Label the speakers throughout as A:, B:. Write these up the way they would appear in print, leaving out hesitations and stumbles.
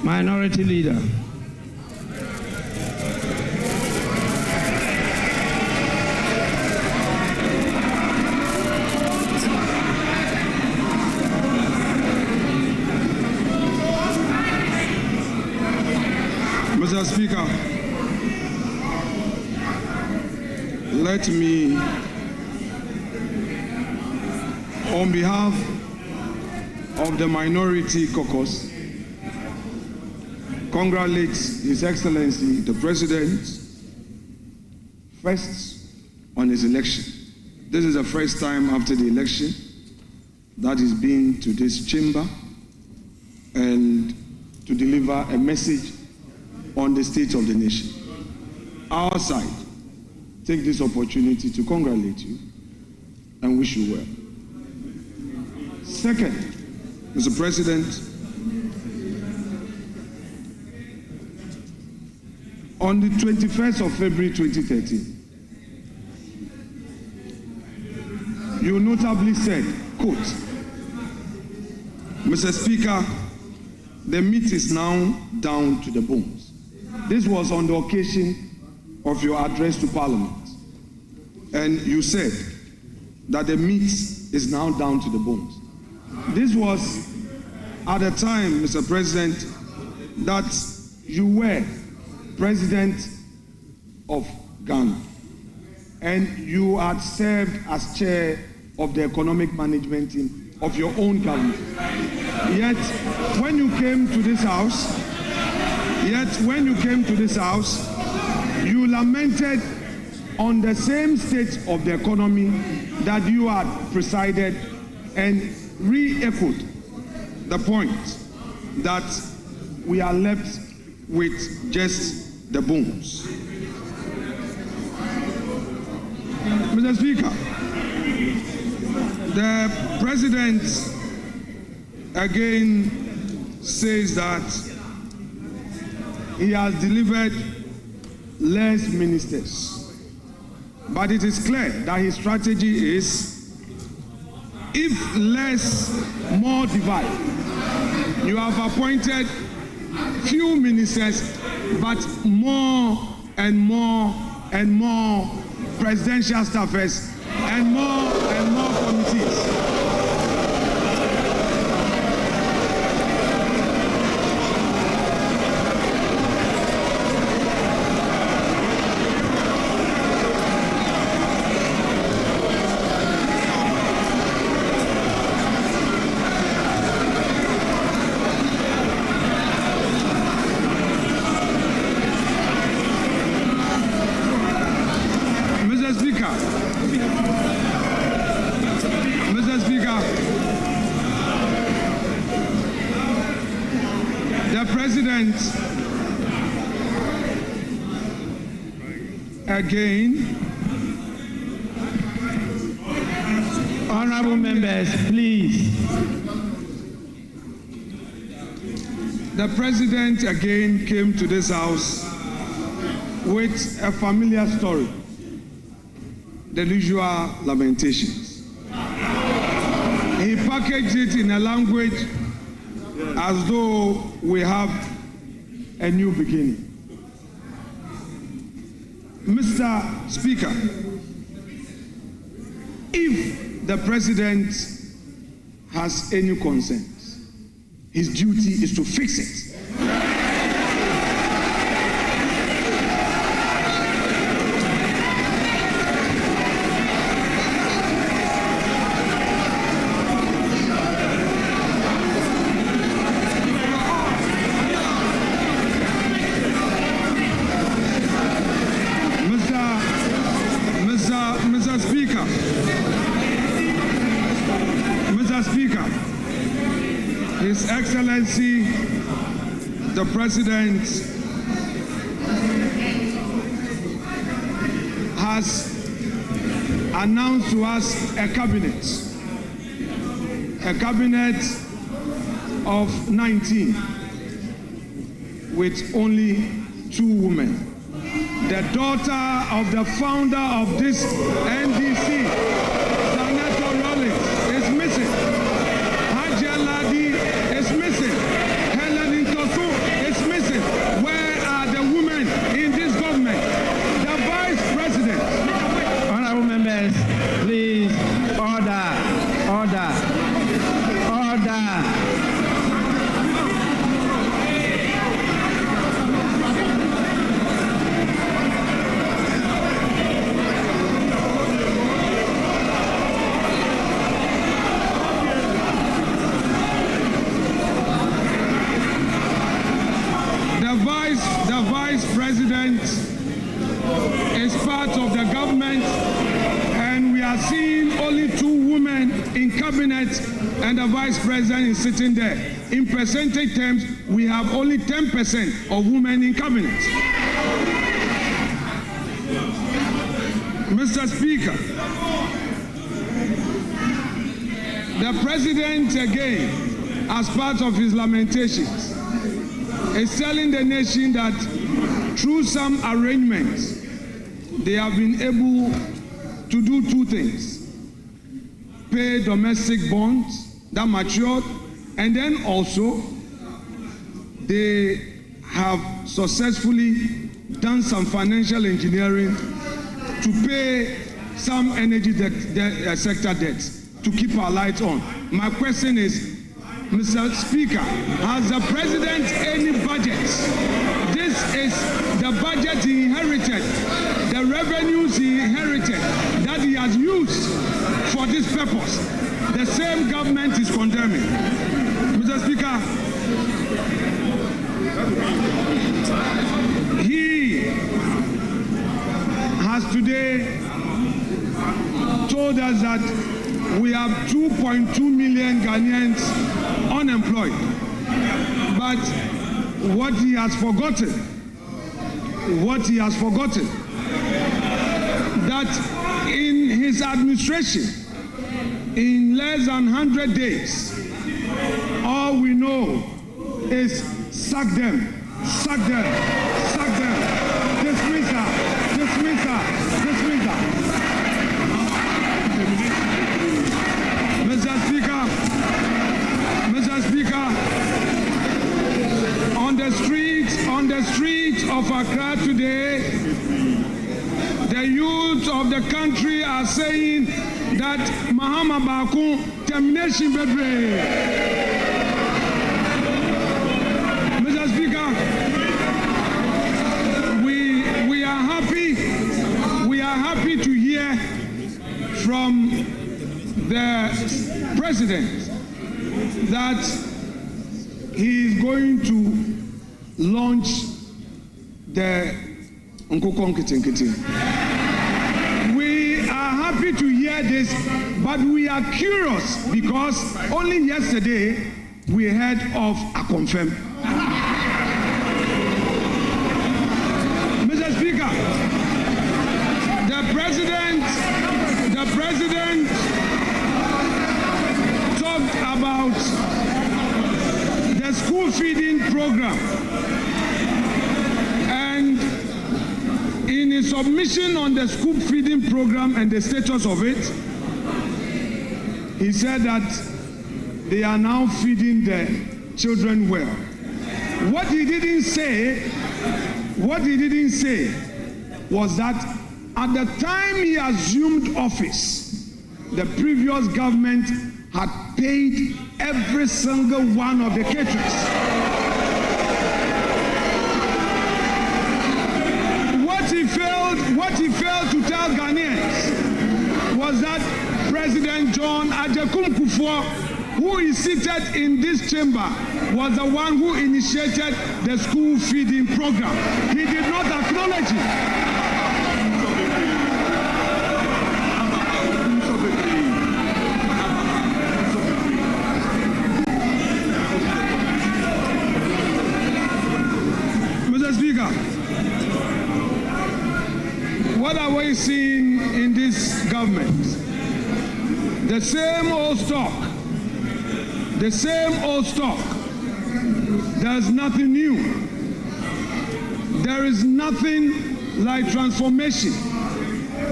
A: Minority Leader.
B: Mr. Speaker, let me, on behalf of the Minority Caucus, congratulate His Excellency the President first on his election. This is the first time after the election that he's been to this chamber and to deliver a message on the state of the nation. Our side take this opportunity to congratulate you and wish you well. Second, Mr. President, on the 21st of February 2013, you notably said, quote, Mr. Speaker, the meat is now down to the bones. This was on the occasion of your address to Parliament. And you said that the meat is now down to the bones. This was at the time, Mr. President, that you were President of Ghana. And you had served as chair of the economic management team of your own government. Yet, when you came to this house, you lamented on the same state of the economy that you had presided and re-echoed the point that we are left with just the bones. Mr. Speaker, the President again says that he has delivered less ministers. But it is clear that his strategy is, if less, more divide. You have appointed few ministers, but more and more and more presidential staffers and more committees. Mr. Speaker, the President again.
A: Honorable members, please.
B: The President again came to this house with a familiar story, the usual lamentations. He packaged it in a language as though we have a new beginning. Mr. Speaker, if the President has any concerns, his duty is to fix it. Mr. Speaker, His Excellency, the President has announced to us a cabinet of 19 with only 2 women. The daughter of the founder of this NDC, Senator Rollins, is missing. Hajia Ladi is missing. Helen Intosu president is part of the government, and we are seeing only 2 women in cabinet, and the vice president is sitting there. In percentage terms, we have only 10% of women in cabinet. Mr. Speaker, the president again, as part of his lamentations, is telling the nation that through some arrangements, they have been able to do 2 things: pay domestic bonds that matured, and then also they have successfully done some financial engineering to pay some energy sector debts to keep our lights on. My question is, Mr. Speaker, has the president any budget? This is the budget he inherited, the revenues he inherited that he has used for this purpose. The same government is condemning. Mr. Speaker, he has today told us that we have 2.2 million Ghanaians unemployed. But what he has forgotten, that in his administration, in less than 100 days, all we know is sack them, dismiss her. Mr. Speaker, on the streets of Accra today, the youth of the country are saying that Mahama Baako, Termination Bebreeee. Mr. Speaker, we are happy to hear from the president that he is going to launch the Nkukong Kitinkiti. We are happy to hear this, but we are curious because only yesterday we heard of a confirm. Mr. Speaker, the president talked about the school feeding program, and in his submission on the school feeding program and the status of it, he said that they are now feeding the children well. What he didn't say was that at the time he assumed office, the previous government had paid every single one of the caterers. What he failed to tell Ghanaians was that President John Ajekum Kufuor, who is seated in this chamber, was the one who initiated the school feeding program. He did not acknowledge it. What are we seeing in this government? The same old stock. There's nothing new. There is nothing like transformation.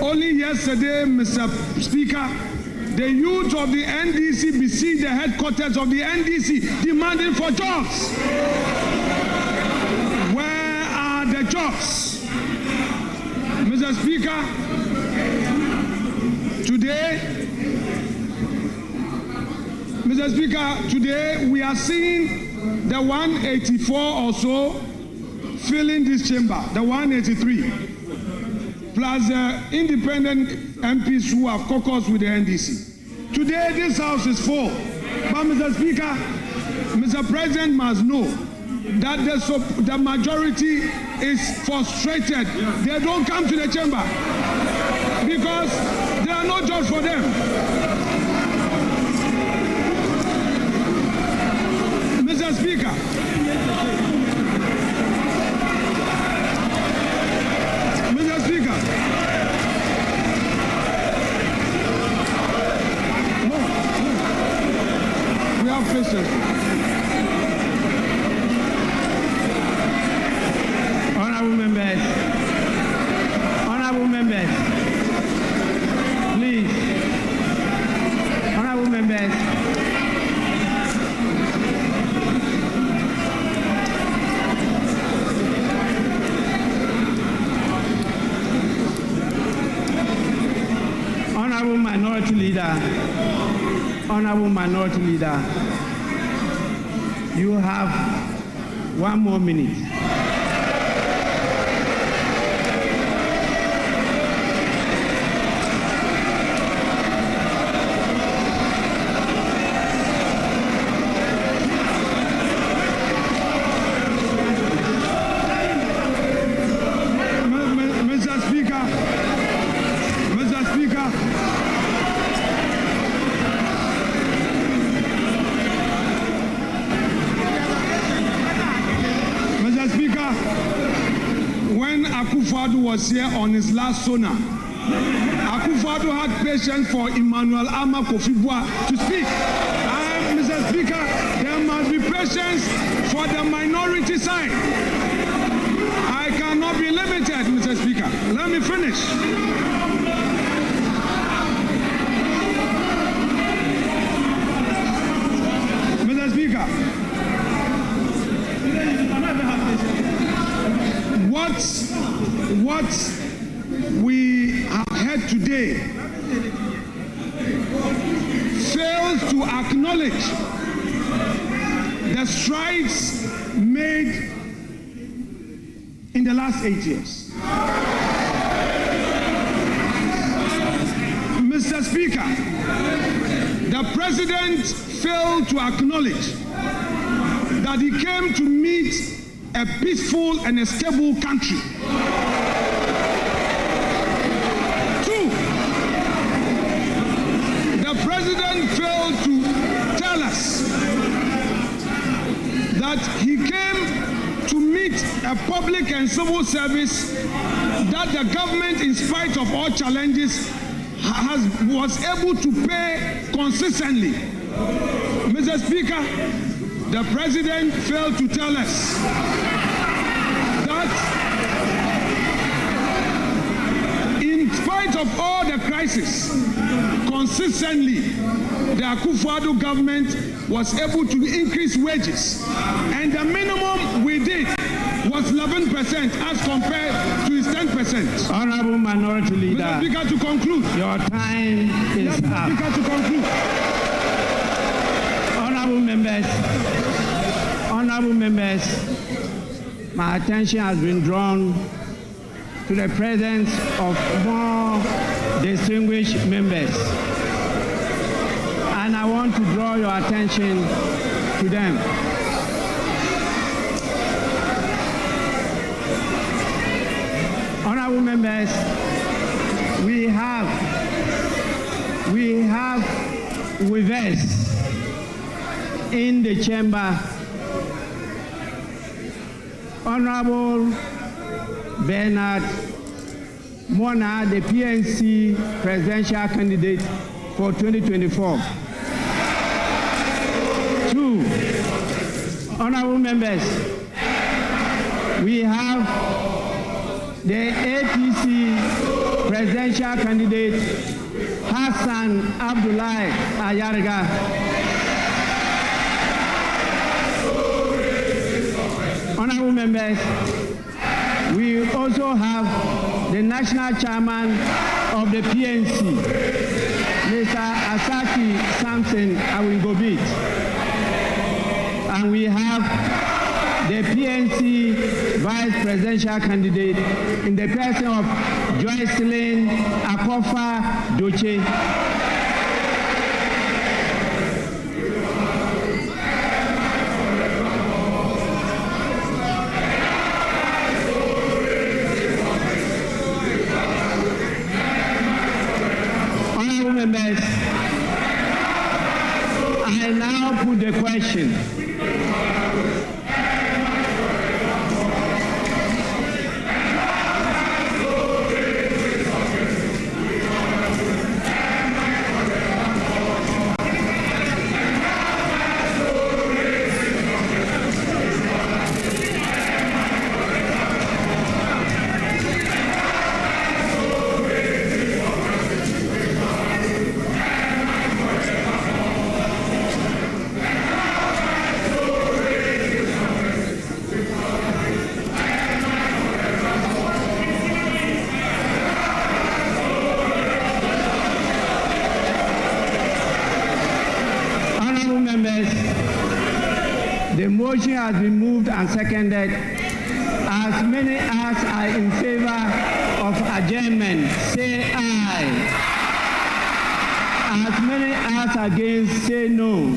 B: Only yesterday, Mr. Speaker, the youth of the NDC besieged the headquarters of the NDC demanding for jobs. Where are the jobs? Mr. Speaker, today we are seeing the 184 or so filling this chamber, the 183, plus the independent MPs who have caucused with the NDC. Today this house is full, but Mr. Speaker, Mr. President must know that the majority is frustrated, they don't come to the chamber because there are no jobs for them. Mr. Speaker, we have patience.
A: Honorable members, please, honorable members, honorable minority leader, you have 1 more minute.
B: Was here on his last sonar. Akufo-Addo had patience for Emmanuel Ama Kofi-Boa to speak. Mr. Speaker, there must be patience for the minority side. I cannot be limited, Mr. Speaker. Let me finish. Mr. Speaker, what we have heard today fails to acknowledge the strides made in the last 8 years. Mr. Speaker, the President failed to acknowledge that he came to meet a peaceful and a stable country. 2, the President failed to tell us that he came to meet a public and civil service that the government, in spite of all challenges, was able to pay consistently. Mr. Speaker, the President failed to tell us that in spite of all the crisis, consistently, the Akufo-Addo government was able to increase wages. And the minimum we did was 11% as compared to his 10%.
A: Honorable Minority Leader,
B: Mr. Speaker, to conclude.
A: Your time is up.
B: Mr. Speaker, to conclude.
A: Honorable members, my attention has been drawn to the presence of more distinguished members, and I want to draw your attention to them. Honorable members, we have with us in the chamber Honorable Bernard Mona, the PNC presidential candidate for 2024. 2, honorable members, we have the APC presidential candidate Hassan Abdullahi Ayarga. Honorable members, we also have the national chairman of the PNC, Mr. Asaki Samson Awingobit. And we have the PNC vice presidential candidate in the person of Joycelyn Akofa Doche. has been moved and seconded. As many as are in favor of adjournment, say aye. As many as are against, say no.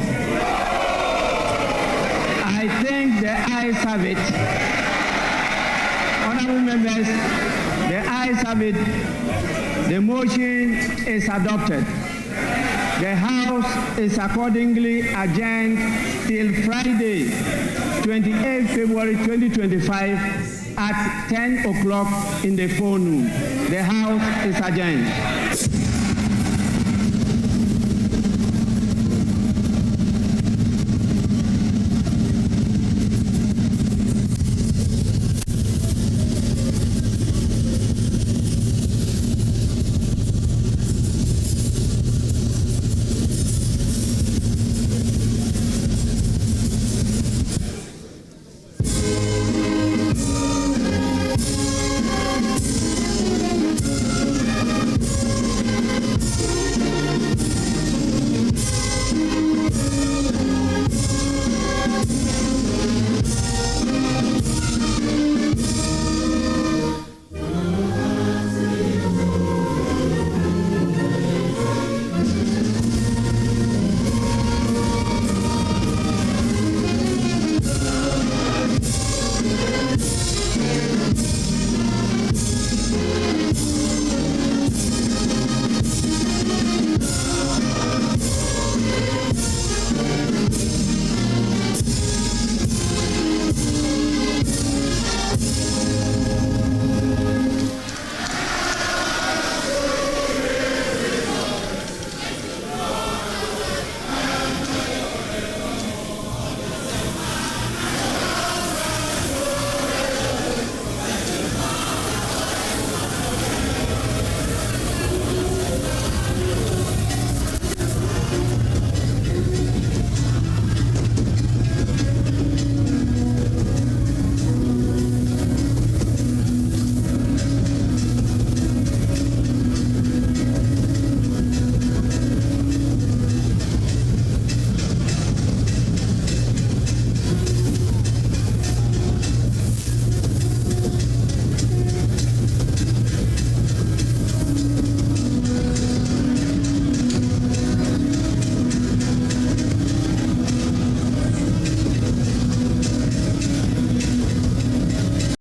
A: I think the ayes have it. Honorable members, the ayes have it. The motion is adopted. The House is accordingly adjourned till Friday, 28 February 2025 at 10 o'clock in the forenoon. The House is adjourned.